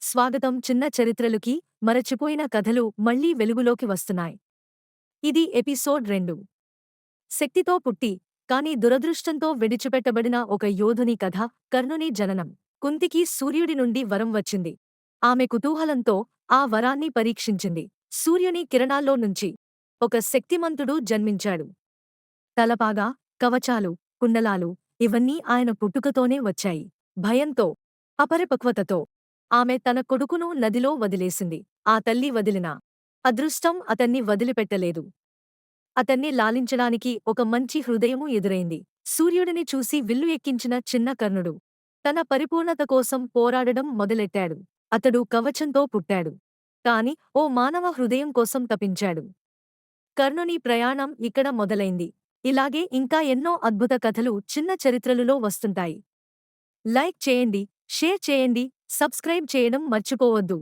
స్వాగతం. చిన్న చరిత్రలుకి మరచిపోయిన కథలు మళ్లీ వెలుగులోకి వస్తున్నాయి. ఇది ఎపిసోడ్ 2. శక్తితో పుట్టి కాని దురదృష్టంతో విడిచిపెట్టబడిన ఒక యోధుని కథ. కర్ణుని జననం. కుంతికి సూర్యుడి నుండి వరం వచ్చింది. ఆమె కుతూహలంతో ఆ వరాన్ని పరీక్షించింది. సూర్యుని కిరణాల్లో నుంచి ఒక శక్తిమంతుడు జన్మించాడు. తలపాగా, కవచాలు, కుండలాలు ఇవన్నీ ఆయన పుట్టుకతోనే వచ్చాయి. భయంతో, అపరిపక్వతతో ఆమె తన కొడుకును నదిలో వదిలేసింది. ఆ తల్లి వదిలిన అదృష్టం అతన్ని వదిలిపెట్టలేదు. అతన్ని లాలించడానికి ఒక మంచి హృదయము ఎదురైంది. సూర్యుడిని చూసి విల్లు ఎక్కించిన చిన్న కర్ణుడు తన పరిపూర్ణత కోసం పోరాడడం మొదలెట్టాడు. అతడు కవచంతో పుట్టాడు. కాని ఓ మానవ హృదయం కోసం తపించాడు. కర్ణుని ప్రయాణం ఇక్కడ మొదలైంది. ఇలాగే ఇంకా ఎన్నో అద్భుత కథలు చిన్న చరిత్రలులో వస్తుంటాయి. లైక్ చేయండి, షేర్ చేయండి, సబ్స్క్రైబ్ చేయడం మర్చిపోవద్దు.